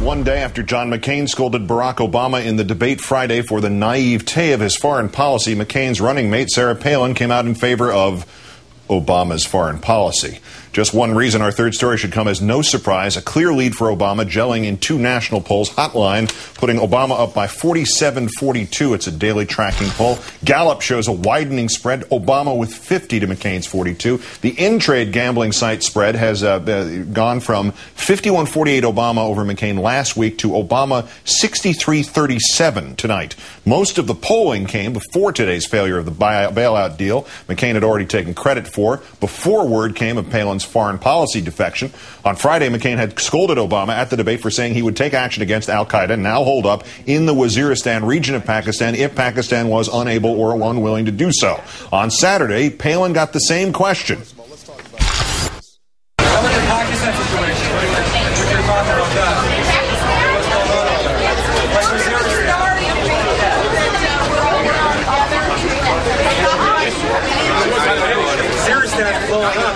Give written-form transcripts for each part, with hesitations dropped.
one day after John McCain scolded Barack Obama in the debate Friday for the naivete of his foreign policy, McCain's running mate, Sarah Palin, came out in favor of Obama's foreign policy. Just one reason our third story should come as no surprise: a clear lead for Obama, gelling in two national polls. Hotline putting Obama up by 47-42. It's a daily tracking poll. Gallup shows a widening spread. Obama with 50 to McCain's 42. The in-trade gambling site spread has gone from 51-48 Obama over McCain last week to Obama 63-37 tonight. Most of the polling came before today's failure of the bailout deal McCain had already taken credit for, before word came of Palin's foreign policy defection. On Friday, McCain had scolded Obama at the debate for saying he would take action against al-Qaeda, now holed up in the Waziristan region of Pakistan, if Pakistan was unable or unwilling to do so. On Saturday, Palin got the same question. How about the Pakistan situation? What are your thoughts about that? Waziristan blowing up.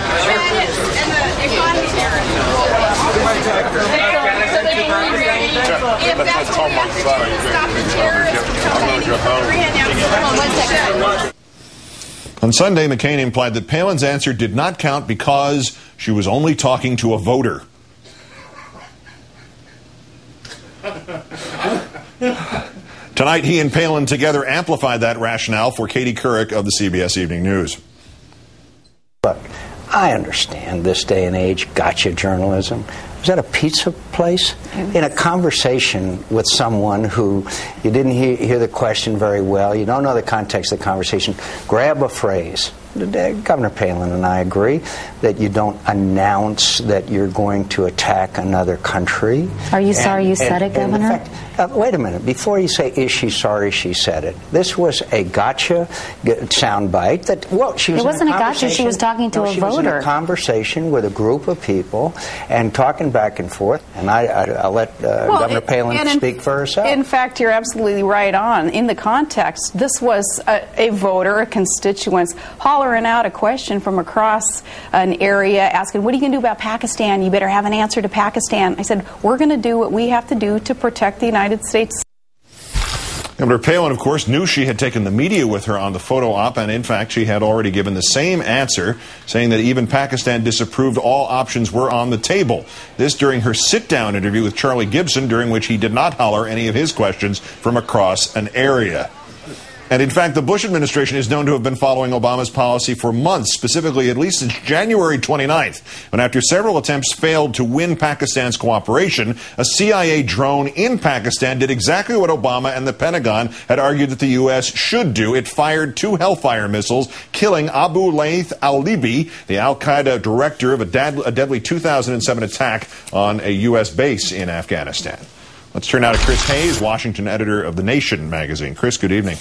On Sunday, McCain implied that Palin's answer did not count because she was only talking to a voter. Tonight, he and Palin together amplified that rationale for Katie Couric of the CBS Evening News. Look, I understand this day and age gotcha journalism. Was that a pizza place? In a conversation with someone who you didn't hear the question very well, you don't know the context of the conversation, grab a phrase. Governor Palin and I agree that you don't announce that you're going to attack another country. Are you sorry you said it, Governor? In fact, wait a minute. Before you say, is she sorry she said it? This was a gotcha soundbite. That, well, she was it wasn't a gotcha. She was talking to a voter. She was in a conversation with a group of people and talking back and forth. And I'll let Governor Palin speak for herself. In fact, you're absolutely right on. In the context, this was a voter, a constituent, hollering out a question from across an area, asking, what are you going to do about Pakistan? You better have an answer to Pakistan. I said, we're going to do what we have to do to protect the United States. Governor Palin, of course, knew she had taken the media with her on the photo op, and in fact, she had already given the same answer, saying that even Pakistan disapproved, all options were on the table. This during her sit-down interview with Charlie Gibson, during which he did not holler any of his questions from across an area. And in fact, the Bush administration is known to have been following Obama's policy for months, specifically at least since January 29th, when after several attempts failed to win Pakistan's cooperation, a CIA drone in Pakistan did exactly what Obama and the Pentagon had argued that the U.S. should do. It fired 2 Hellfire missiles, killing Abu Laith al-Libi, the al-Qaeda director of a deadly 2007 attack on a U.S. base in Afghanistan. Let's turn now to Chris Hayes, Washington editor of The Nation magazine. Chris, good evening.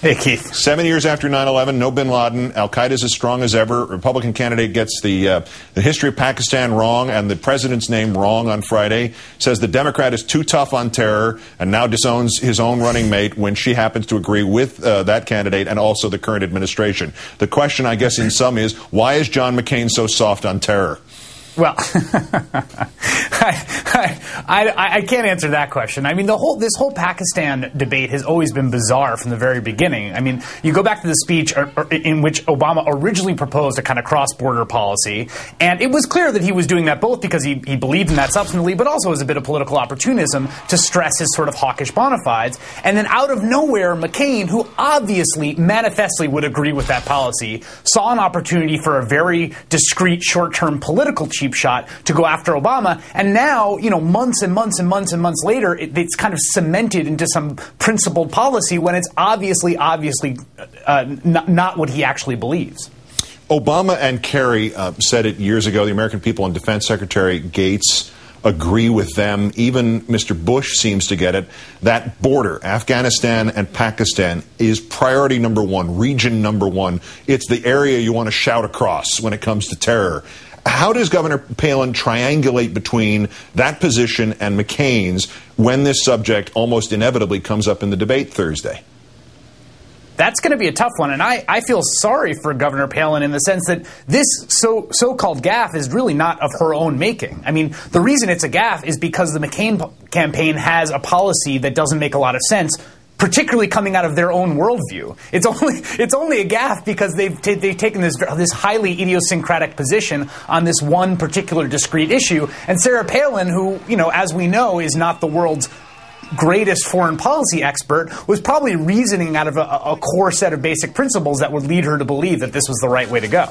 Hey, Keith. 7 years after 9/11, no bin Laden, al-Qaeda's as strong as ever. Republican candidate gets the history of Pakistan wrong and the president's name wrong on Friday. Says the Democrat is too tough on terror and now disowns his own running mate when she happens to agree with that candidate and also the current administration. The question, I guess, in sum is, why is John McCain so soft on terror? Well, I can't answer that question. I mean, this whole Pakistan debate has always been bizarre from the very beginning. I mean, you go back to the speech in which Obama originally proposed a kind of cross-border policy, and it was clear that he was doing that both because he believed in that substantively, but also as a bit of political opportunism to stress his sort of hawkish bona fides. And then out of nowhere, McCain, who obviously manifestly would agree with that policy, saw an opportunity for a very discreet short-term political cheap shot to go after Obama, and now, you know, months and months and months and months later, it's kind of cemented into some principled policy when it's obviously not what he actually believes. Obama and Kerry said it years ago. The American people and Defense Secretary Gates agree with them. Even Mr. Bush seems to get it. That border, Afghanistan and Pakistan, is priority number one, region number one. It's the area you want to shout across when it comes to terror. How does Governor Palin triangulate between that position and McCain's when this subject almost inevitably comes up in the debate Thursday? That's going to be a tough one, and I feel sorry for Governor Palin in the sense that this so-called gaffe is really not of her own making. I mean, the reason it's a gaffe is because the McCain campaign has a policy that doesn't make a lot of sense, particularly coming out of their own worldview. It's only a gaffe because they've taken this highly idiosyncratic position on this one particular discrete issue. And Sarah Palin, who, you know, as we know, is not the world's greatest foreign policy expert, was probably reasoning out of a core set of basic principles that would lead her to believe that this was the right way to go.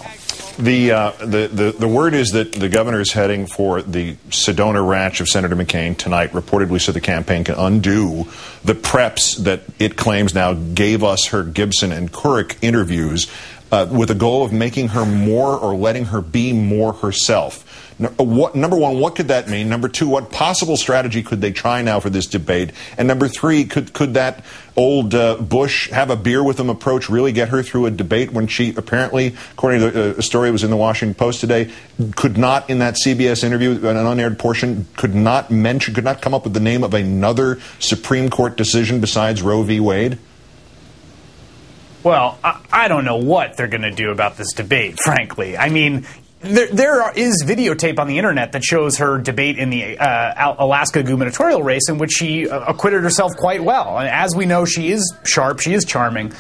The word is that the governor is heading for the Sedona Ranch of Senator McCain tonight, reportedly so the campaign can undo the preps that it claims now gave us her Gibson and Couric interviews with a goal of making her more or letting her be more herself. Number one, what could that mean? Number two, what possible strategy could they try now for this debate? And number three, could that old Bush have a beer with them approach really get her through a debate when she apparently, according to a story that was in the Washington Post today, could not, in that CBS interview, an unaired portion, could not come up with the name of another Supreme Court decision besides Roe v. Wade? Well, I don't know what they're going to do about this debate, frankly. I mean, there is videotape on the internet that shows her debate in the Alaska gubernatorial race in which she acquitted herself quite well. And as we know, she is sharp, she is charming.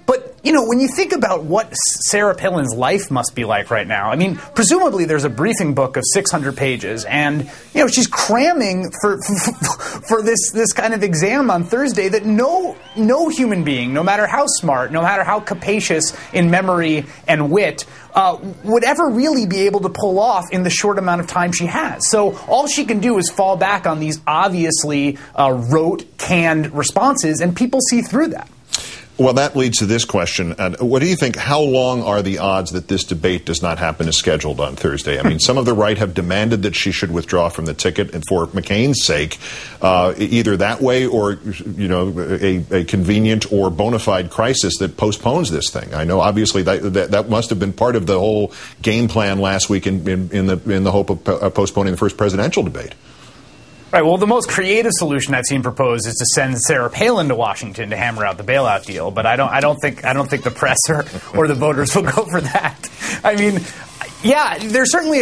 But, you know, when you think about what Sarah Palin's life must be like right now, I mean, presumably there's a briefing book of 600 pages, and, you know, she's cramming for this kind of exam on Thursday that no human being, no matter how smart, no matter how capacious in memory and wit, would ever really be able to pull off in the short amount of time she has. So all she can do is fall back on these obviously rote, canned responses, and people see through that. Well, that leads to this question. What do you think? How long are the odds that this debate does not happen as scheduled on Thursday? I mean, some of the right have demanded that she should withdraw from the ticket, and for McCain's sake, either that way or, you know, a convenient or bona fide crisis that postpones this thing. I know, obviously, that must have been part of the whole game plan last week in the hope of postponing the first presidential debate. Right. Well, the most creative solution I've seen proposed is to send Sarah Palin to Washington to hammer out the bailout deal. But I don't think the press or the voters will go for that. I mean, yeah, there's certainly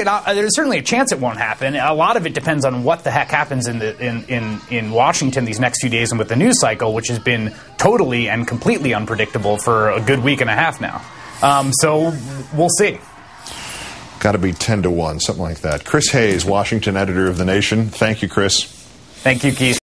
a chance it won't happen. A lot of it depends on what the heck happens in Washington these next few days and with the news cycle, which has been totally and completely unpredictable for a good week and a half now. So we'll see. Got to be 10-1, something like that. Chris Hayes, Washington editor of The Nation. Thank you, Chris. Thank you, Keith.